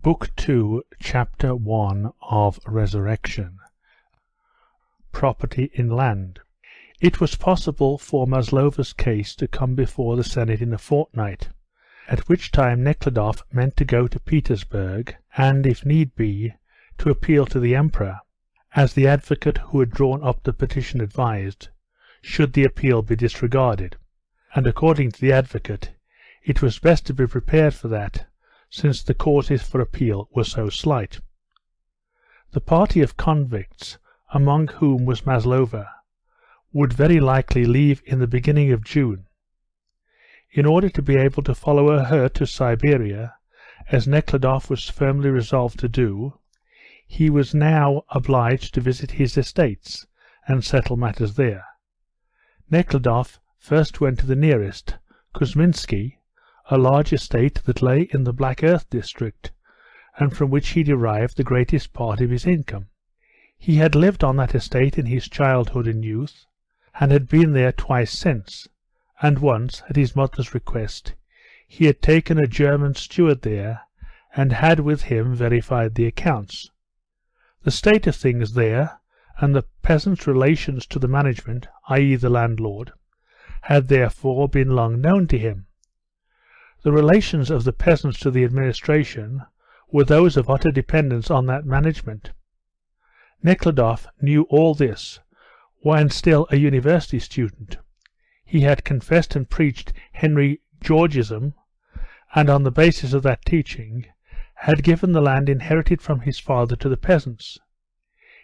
Book 2, Chapter 1 of Resurrection. Property in land. It was possible for Maslova's case to come before the Senate in a fortnight, at which time Nekhludoff meant to go to Petersburg, and, if need be, to appeal to the Emperor, as the advocate who had drawn up the petition advised, should the appeal be disregarded, and according to the advocate, it was best to be prepared for that, since the causes for appeal were so slight. The party of convicts, among whom was Maslova, would very likely leave in the beginning of June. In order to be able to follow her to Siberia, as Nekhludoff was firmly resolved to do, he was now obliged to visit his estates and settle matters there. Nekhludoff first went to the nearest, Kuzminsky, a large estate that lay in the Black Earth district, and from which he derived the greatest part of his income. He had lived on that estate in his childhood and youth, and had been there twice since, and once, at his mother's request, he had taken a German steward there, and had with him verified the accounts. The state of things there, and the peasants' relations to the management, i.e. the landlord, had therefore been long known to him. The relations of the peasants to the administration were those of utter dependence on that management. Nekhludoff knew all this when still a university student. He had confessed and preached Henry Georgism, and on the basis of that teaching had given the land inherited from his father to the peasants.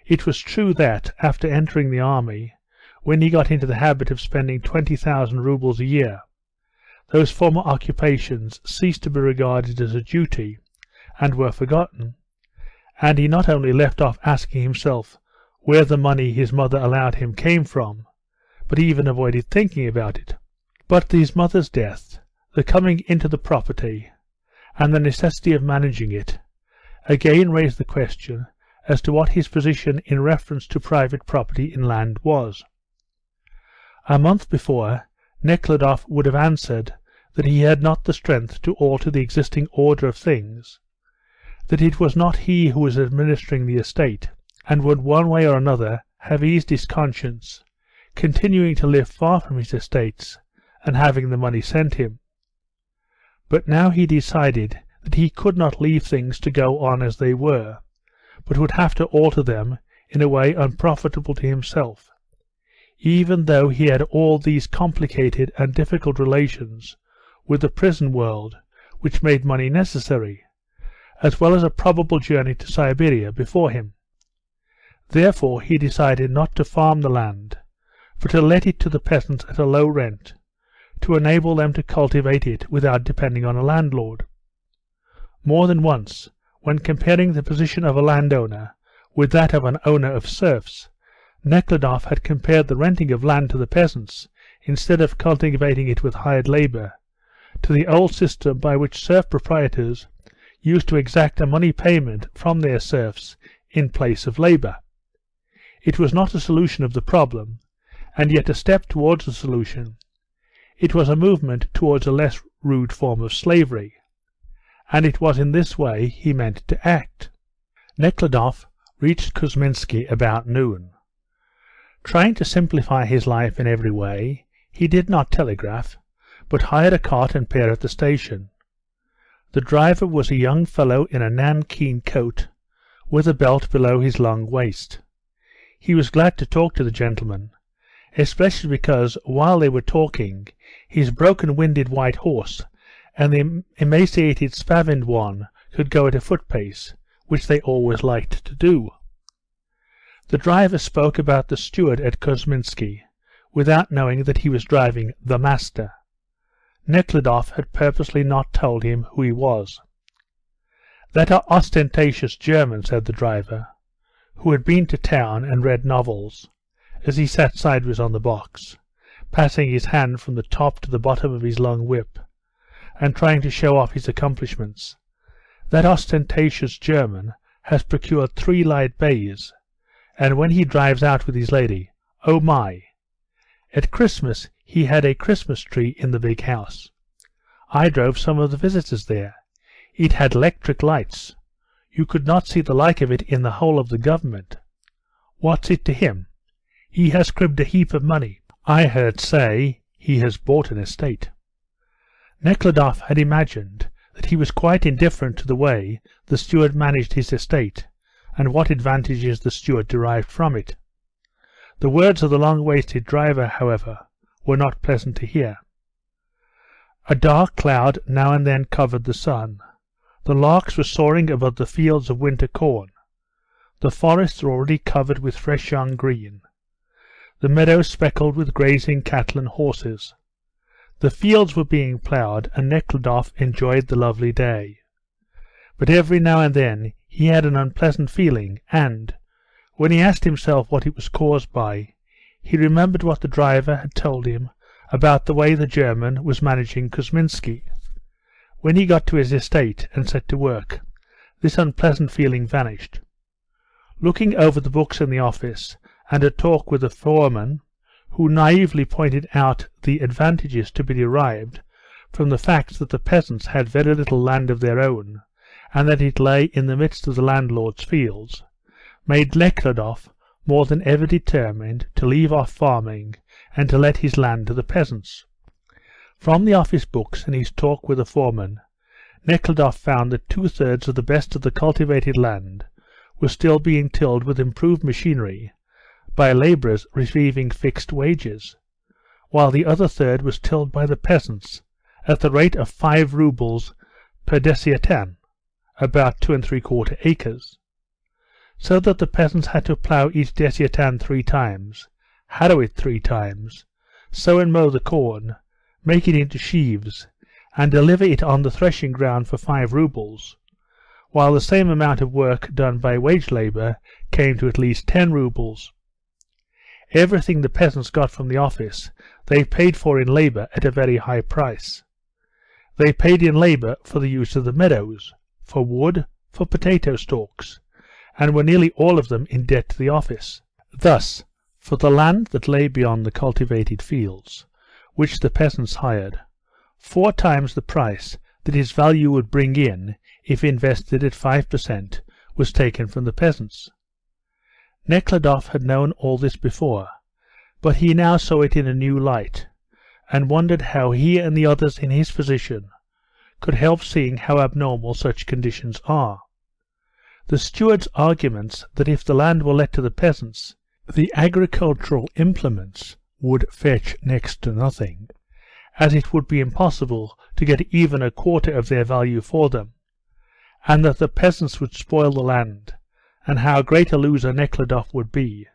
It was true that, after entering the army, when he got into the habit of spending 20,000 roubles a year, those former occupations ceased to be regarded as a duty, and were forgotten, and he not only left off asking himself where the money his mother allowed him came from, but even avoided thinking about it. But his mother's death, the coming into the property, and the necessity of managing it, again raised the question as to what his position in reference to private property in land was. A month before, Nekhludoff would have answered that he had not the strength to alter the existing order of things, that it was not he who was administering the estate, and would one way or another have eased his conscience, continuing to live far from his estates, and having the money sent him. But now he decided that he could not leave things to go on as they were, but would have to alter them in a way unprofitable to himself, even though he had all these complicated and difficult relations with the prison world which made money necessary, as well as a probable journey to Siberia before him. Therefore he decided not to farm the land, but to let it to the peasants at a low rent, to enable them to cultivate it without depending on a landlord. More than once, when comparing the position of a landowner with that of an owner of serfs, Nekhludoff had compared the renting of land to the peasants, instead of cultivating it with hired labour, to the old system by which serf proprietors used to exact a money payment from their serfs in place of labour. It was not a solution of the problem, and yet a step towards the solution. It was a movement towards a less rude form of slavery, and it was in this way he meant to act. Nekhludoff reached Kuzminsky about noon. Trying to simplify his life in every way, he did not telegraph, but hired a cart and pair at the station. The driver was a young fellow in a nankeen coat, with a belt below his long waist. He was glad to talk to the gentleman, especially because, while they were talking, his broken-winded white horse and the emaciated spavined one could go at a foot-pace, which they always liked to do. The driver spoke about the steward at Kuzminsky, without knowing that he was driving the master. Nekhludoff had purposely not told him who he was. "That ostentatious German," said the driver, who had been to town and read novels, as he sat sideways on the box, passing his hand from the top to the bottom of his long whip, and trying to show off his accomplishments. "That ostentatious German has procured 3 light bays, and when he drives out with his lady, oh my! At Christmas he had a Christmas tree in the big house. I drove some of the visitors there. It had electric lights. You could not see the like of it in the whole of the government. What's it to him? He has cribbed a heap of money. I heard say he has bought an estate." Nekhludoff had imagined that he was quite indifferent to the way the steward managed his estate, and what advantages the steward derived from it. The words of the long-waisted driver, however, were not pleasant to hear. A dark cloud now and then covered the sun. The larks were soaring above the fields of winter corn. The forests were already covered with fresh young green. The meadows speckled with grazing cattle and horses. The fields were being ploughed, and Nekhludoff enjoyed the lovely day. But every now and then he had an unpleasant feeling, and, when he asked himself what it was caused by, he remembered what the driver had told him about the way the German was managing Kuzminsky. When he got to his estate and set to work, this unpleasant feeling vanished. Looking over the books in the office, and a talk with the foreman, who naively pointed out the advantages to be derived from the fact that the peasants had very little land of their own, and that it lay in the midst of the landlord's fields, made Nekhludoff more than ever determined to leave off farming and to let his land to the peasants. From the office books and his talk with the foreman, Nekhludoff found that 2/3 of the best of the cultivated land was still being tilled with improved machinery by labourers receiving fixed wages, while the other third was tilled by the peasants at the rate of 5 roubles per desiatan, about 2 3/4 acres, so that the peasants had to plough each desiatan 3 times, harrow it 3 times, sow and mow the corn, make it into sheaves, and deliver it on the threshing ground for 5 roubles, while the same amount of work done by wage labour came to at least 10 roubles. Everything the peasants got from the office they paid for in labour at a very high price. They paid in labour for the use of the meadows, for wood, for potato stalks, and were nearly all of them in debt to the office. Thus, for the land that lay beyond the cultivated fields, which the peasants hired, 4 times the price that its value would bring in if invested at 5% was taken from the peasants. Nekhludoff had known all this before, but he now saw it in a new light, and wondered how he and the others in his position could help seeing how abnormal such conditions are. The steward's arguments that if the land were let to the peasants, the agricultural implements would fetch next to nothing, as it would be impossible to get even a quarter of their value for them, and that the peasants would spoil the land, and how great a loser Nekhludoff would be,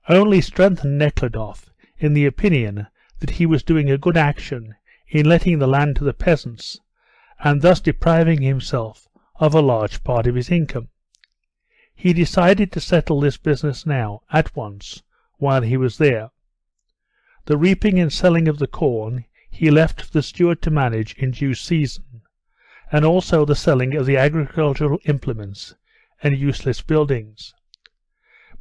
only strengthened Nekhludoff in the opinion that he was doing a good action in letting the land to the peasants, and thus depriving himself of a large part of his income. He decided to settle this business now, at once, while he was there. The reaping and selling of the corn he left for the steward to manage in due season, and also the selling of the agricultural implements and useless buildings.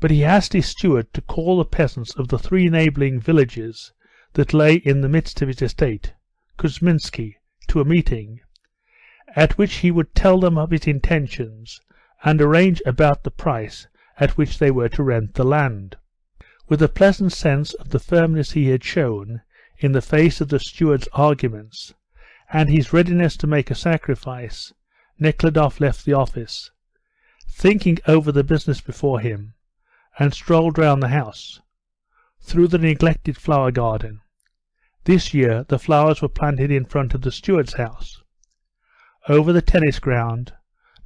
But he asked his steward to call the peasants of the 3 neighbouring villages that lay in the midst of his estate, Kuzminsky, to a meeting, at which he would tell them of his intentions and arrange about the price at which they were to rent the land. With a pleasant sense of the firmness he had shown in the face of the steward's arguments, and his readiness to make a sacrifice, Nekhludoff left the office, thinking over the business before him, and strolled round the house, through the neglected flower garden. This year the flowers were planted in front of the steward's house, over the tennis ground,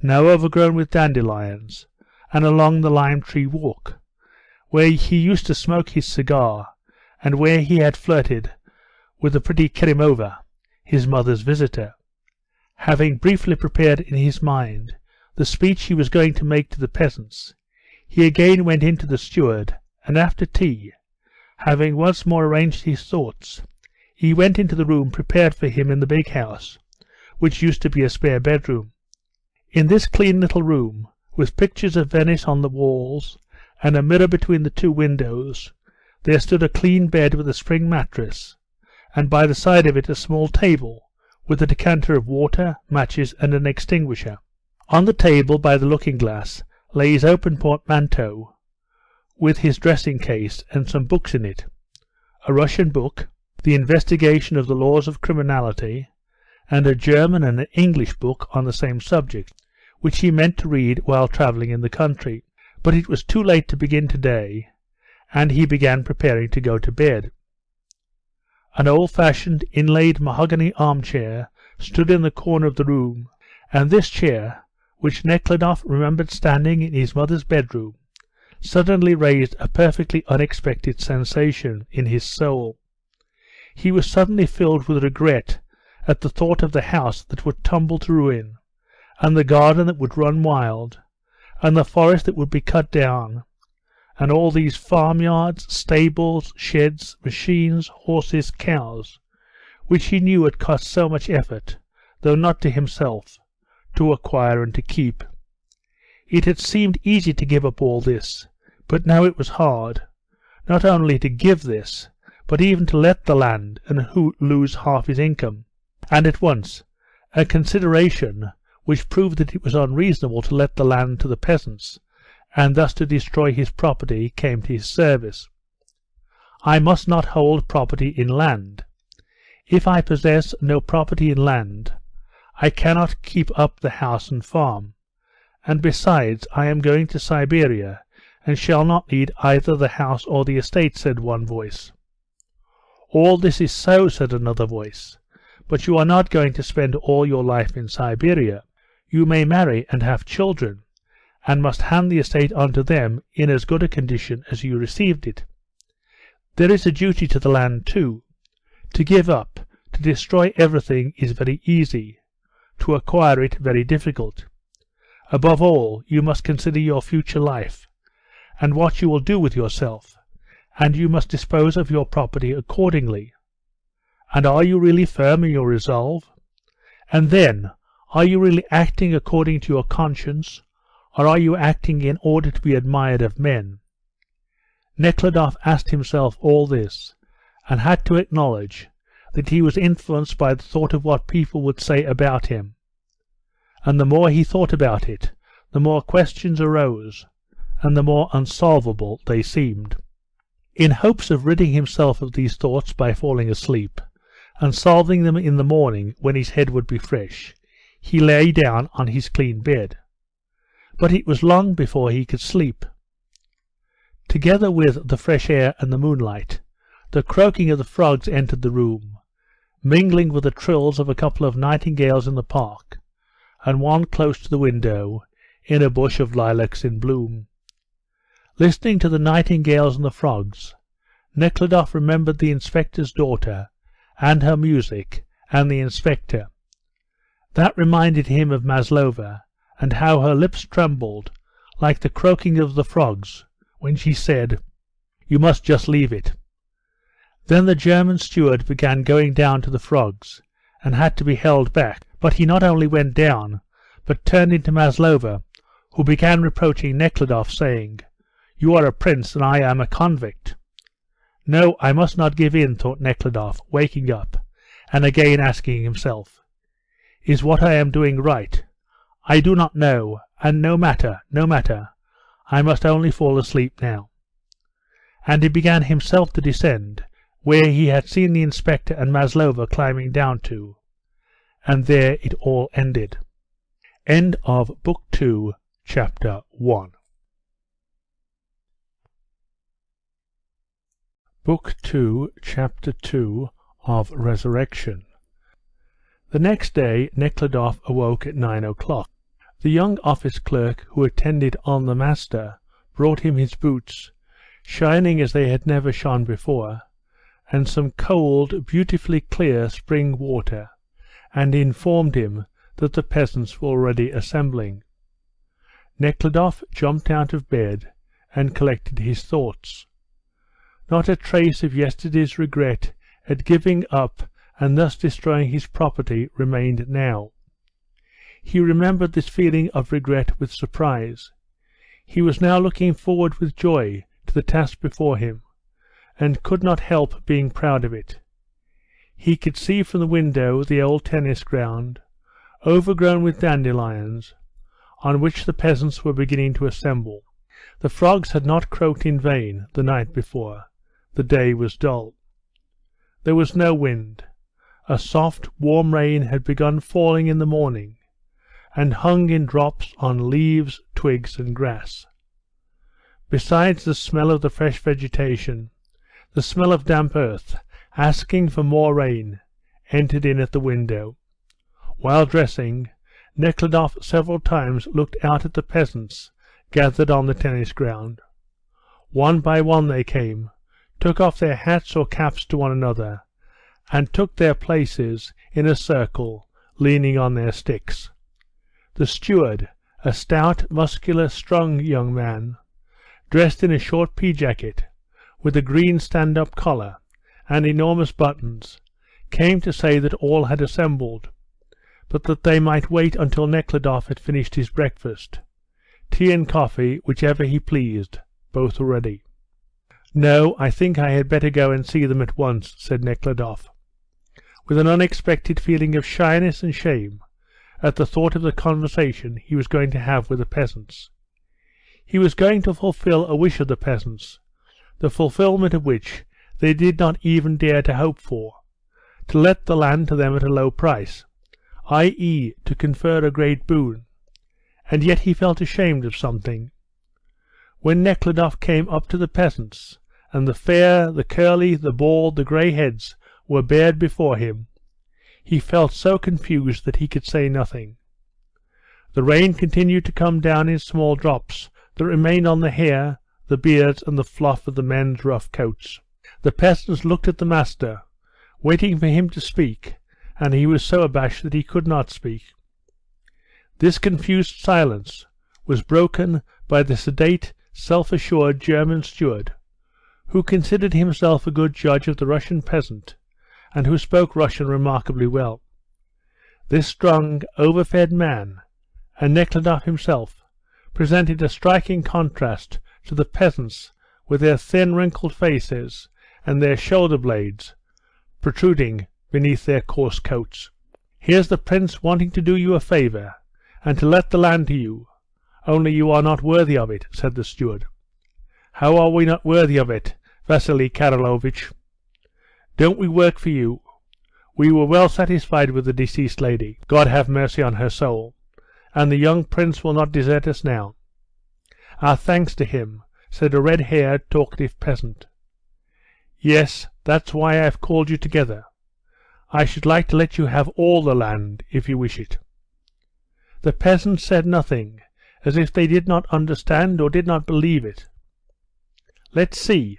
now overgrown with dandelions, and along the lime tree walk, where he used to smoke his cigar, and where he had flirted with the pretty Kerimova, his mother's visitor. Having briefly prepared in his mind the speech he was going to make to the peasants, he again went in to the steward, and after tea, having once more arranged his thoughts, he went into the room prepared for him in the big house, which used to be a spare bedroom. In this clean little room, with pictures of Venice on the walls, and a mirror between the 2 windows, there stood a clean bed with a spring mattress, and by the side of it a small table, with a decanter of water, matches, and an extinguisher. On the table by the looking-glass lay his open portmanteau, with his dressing-case and some books in it, a Russian book, The Investigation of the Laws of Criminality, and a German and an English book on the same subject, which he meant to read while travelling in the country. But it was too late to begin to-day, and he began preparing to go to bed. An old-fashioned inlaid mahogany arm-chair stood in the corner of the room, and this chair, which Nekhludoff remembered standing in his mother's bedroom, suddenly raised a perfectly unexpected sensation in his soul. He was suddenly filled with regret at the thought of the house that would tumble to ruin, and the garden that would run wild, and the forest that would be cut down, and all these farmyards, stables, sheds, machines, horses, cows, which he knew had cost so much effort, though not to himself, to acquire and to keep. It had seemed easy to give up all this, but now it was hard, not only to give this, but even to let the land and lose half his income, and at once, a consideration which proved that it was unreasonable to let the land to the peasants, and thus to destroy his property, came to his service. I must not hold property in land. If I possess no property in land, I cannot keep up the house and farm, and besides I am going to Siberia, and shall not need either the house or the estate, said one voice. All this is so, said another voice, but you are not going to spend all your life in Siberia. You may marry and have children, and must hand the estate on to them in as good a condition as you received it. There is a duty to the land too. To give up, to destroy everything is very easy, to acquire it very difficult. Above all, you must consider your future life, and what you will do with yourself, and you must dispose of your property accordingly. And are you really firm in your resolve? And then, are you really acting according to your conscience, or are you acting in order to be admired of men? Nekhludoff asked himself all this, and had to acknowledge that he was influenced by the thought of what people would say about him. And the more he thought about it, the more questions arose, and the more unsolvable they seemed. In hopes of ridding himself of these thoughts by falling asleep, and solving them in the morning when his head would be fresh, he lay down on his clean bed. But it was long before he could sleep. Together with the fresh air and the moonlight, the croaking of the frogs entered the room, mingling with the trills of a couple of nightingales in the park, and one close to the window, in a bush of lilacs in bloom. Listening to the nightingales and the frogs, Nekhludoff remembered the inspector's daughter, and her music, and the inspector. That reminded him of Maslova, and how her lips trembled, like the croaking of the frogs, when she said, "You must just leave it." Then the German steward began going down to the frogs, and had to be held back, but he not only went down, but turned into Maslova, who began reproaching Nekhludoff, saying, "You are a prince, and I am a convict." No, I must not give in, thought Nekhludoff, waking up, and again asking himself, "Is what I am doing right? I do not know, and no matter, no matter. I must only fall asleep now." And he began himself to descend, where he had seen the inspector and Maslova climbing down to, and there it all ended. End of Book 2, Chapter 1. Book 2, Chapter 2 of Resurrection. The next day Nekhludoff awoke at 9 o'clock. The young office clerk who attended on the master brought him his boots, shining as they had never shone before, and some cold, beautifully clear spring water, and informed him that the peasants were already assembling. Nekhludoff jumped out of bed and collected his thoughts. Not a trace of yesterday's regret at giving up and thus destroying his property remained now. He remembered this feeling of regret with surprise. He was now looking forward with joy to the task before him, and could not help being proud of it. He could see from the window the old tennis ground, overgrown with dandelions, on which the peasants were beginning to assemble. The frogs had not croaked in vain the night before. The day was dull. There was no wind. A soft, warm rain had begun falling in the morning, and hung in drops on leaves, twigs, and grass. Besides the smell of the fresh vegetation, the smell of damp earth, asking for more rain, entered in at the window. While dressing, Nekhludoff several times looked out at the peasants gathered on the tennis ground. One by one they came, took off their hats or caps to one another, and took their places in a circle, leaning on their sticks. The steward, a stout, muscular, strong young man, dressed in a short pea-jacket, with a green stand-up collar and enormous buttons, came to say that all had assembled, but that they might wait until Nekhludoff had finished his breakfast. Tea and coffee, whichever he pleased, both were ready. "No, I think I had better go and see them at once," said Nekhludoff, with an unexpected feeling of shyness and shame at the thought of the conversation he was going to have with the peasants. He was going to fulfil a wish of the peasants, the fulfilment of which they did not even dare to hope for, to let the land to them at a low price, i.e. to confer a great boon, and yet he felt ashamed of something. When Nekhludoff came up to the peasants, and the fair, the curly, the bald, the grey heads were bared before him, he felt so confused that he could say nothing. The rain continued to come down in small drops that remained on the hair, the beards, and the fluff of the men's rough coats. The peasants looked at the master, waiting for him to speak, and he was so abashed that he could not speak. This confused silence was broken by the sedate, self-assured German steward, who considered himself a good judge of the Russian peasant, and who spoke Russian remarkably well. This strong, overfed man, and Nekhludoff himself, presented a striking contrast to the peasants with their thin, wrinkled faces and their shoulder-blades protruding beneath their coarse coats. "Here's the prince wanting to do you a favour, and to let the land to you, only you are not worthy of it," said the steward. "How are we not worthy of it, Vasily Karlovitch? Don't we work for you? We were well satisfied with the deceased lady, God have mercy on her soul, and the young prince will not desert us now." "Our thanks to him," said a red-haired, talkative peasant. "Yes, that's why I've called you together. I should like to let you have all the land, if you wish it." The peasants said nothing, as if they did not understand or did not believe it. "Let's see.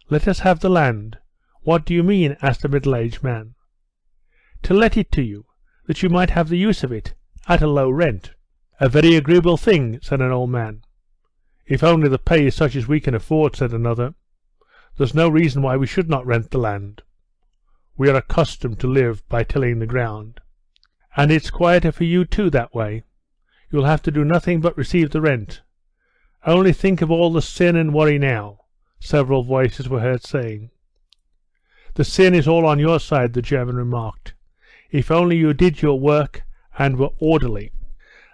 Let us have the land. What do you mean?" asked a middle-aged man. "To let it to you, that you might have the use of it, at a low rent." "A very agreeable thing," said an old man. "If only the pay is such as we can afford," said another. "There's no reason why we should not rent the land. We are accustomed to live by tilling the ground. And it's quieter for you too that way. You'll have to do nothing but receive the rent. Only think of all the sin and worry now," several voices were heard saying. "The sin is all on your side," the German remarked. "If only you did your work and were orderly."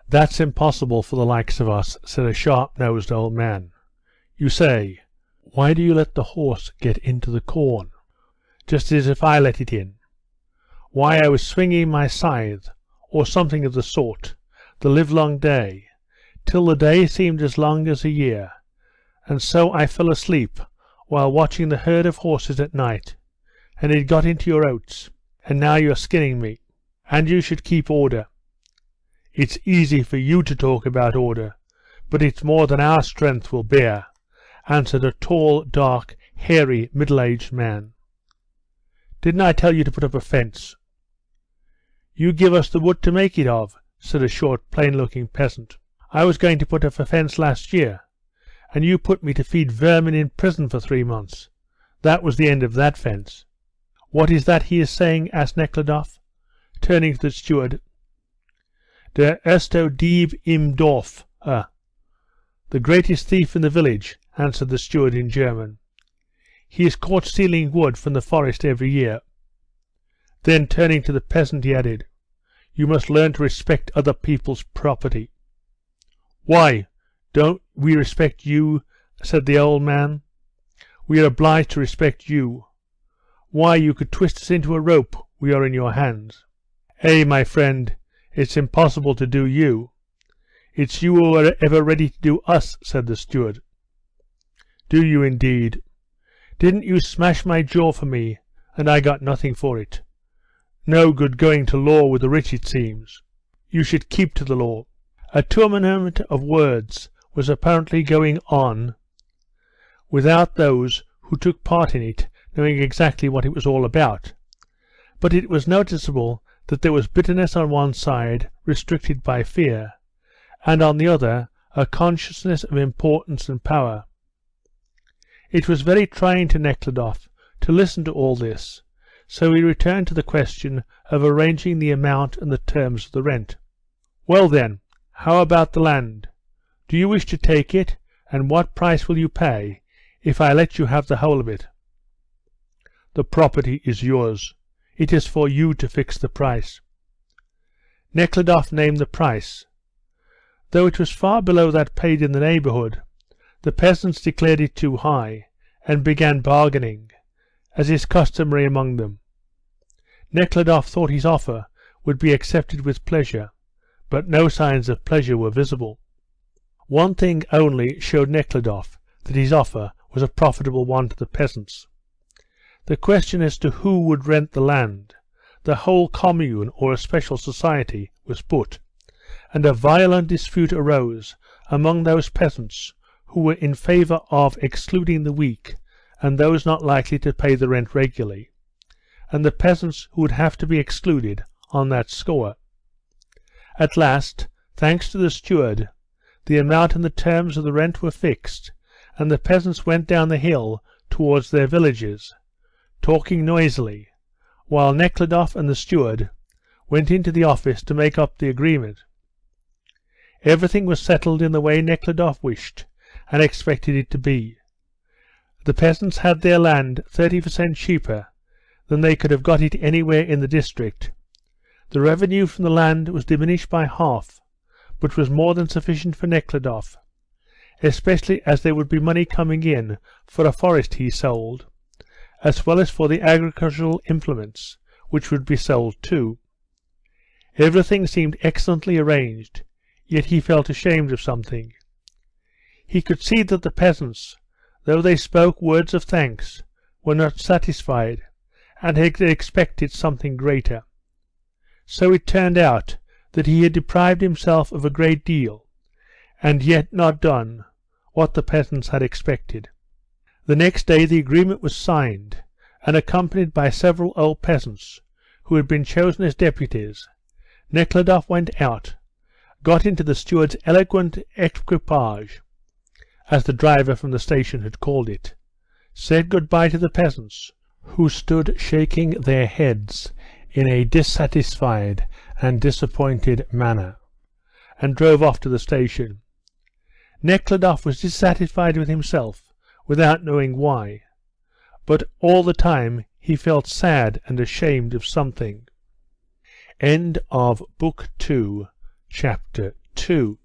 "That's impossible for the likes of us," said a sharp-nosed old man. "You say, why do you let the horse get into the corn? Just as if I let it in. Why, I was swinging my scythe, or something of the sort, the livelong day, till the day seemed as long as a year, and so I fell asleep while watching the herd of horses at night, and it got into your oats, and now you're skinning me, and you should keep order." "It's easy for you to talk about order, but it's more than our strength will bear," answered a tall, dark, hairy, middle-aged man. "Didn't I tell you to put up a fence?" "You give us the wood to make it of," said a short, plain-looking peasant. "I was going to put up a fence last year, and you put me to feed vermin in prison for 3 months. That was the end of that fence." "What is that he is saying?" asked Nekhludoff, turning to the steward. "Der erste Dieb im Dorf, the greatest thief in the village," answered the steward in German. "He is caught stealing wood from the forest every year." Then, turning to the peasant, he added, "You must learn to respect other people's property." "Why, don't we respect you?" said the old man. "We are obliged to respect you. Why, you could twist us into a rope, we are in your hands." "Eh, my friend, it's impossible to do you. It's you who are ever ready to do us," said the steward. "Do you indeed? Didn't you smash my jaw for me, and I got nothing for it? No good going to law with the rich, it seems. You should keep to the law." A tournament of words was apparently going on without those who took part in it knowing exactly what it was all about, but it was noticeable that there was bitterness on one side, restricted by fear, and on the other a consciousness of importance and power. It was very trying to Nekhludoff to listen to all this, so he returned to the question of arranging the amount and the terms of the rent. "Well then, how about the land? Do you wish to take it, and what price will you pay if I let you have the whole of it?" "The property is yours. It is for you to fix the price." Nekhludoff named the price. Though it was far below that paid in the neighbourhood, the peasants declared it too high, and began bargaining, as is customary among them. Nekhludoff thought his offer would be accepted with pleasure, but no signs of pleasure were visible. One thing only showed Nekhludoff that his offer was a profitable one to the peasants. The question as to who would rent the land, the whole commune or a special society, was put, and a violent dispute arose among those peasants who were in favour of excluding the weak and those not likely to pay the rent regularly, and the peasants who would have to be excluded on that score. At last, thanks to the steward, the amount and the terms of the rent were fixed, and the peasants went down the hill towards their villages, talking noisily, while Nekhludoff and the steward went into the office to make up the agreement. Everything was settled in the way Nekhludoff wished and expected it to be. The peasants had their land 30% cheaper than they could have got it anywhere in the district. The revenue from the land was diminished by half, but was more than sufficient for Nekhludoff, especially as there would be money coming in for a forest he sold, as well as for the agricultural implements, which would be sold too. Everything seemed excellently arranged, yet he felt ashamed of something. He could see that the peasants, though they spoke words of thanks, were not satisfied, and had expected something greater. So it turned out that he had deprived himself of a great deal, and yet not done what the peasants had expected. The next day the agreement was signed, and accompanied by several old peasants, who had been chosen as deputies, Nekhludoff went out, got into the steward's elegant equipage, as the driver from the station had called it, said good-bye to the peasants, who stood shaking their heads in a dissatisfied and disappointed manner, and drove off to the station. Nekhludoff was dissatisfied with himself, without knowing why, but all the time he felt sad and ashamed of something. End of Book 2, Chapter 2.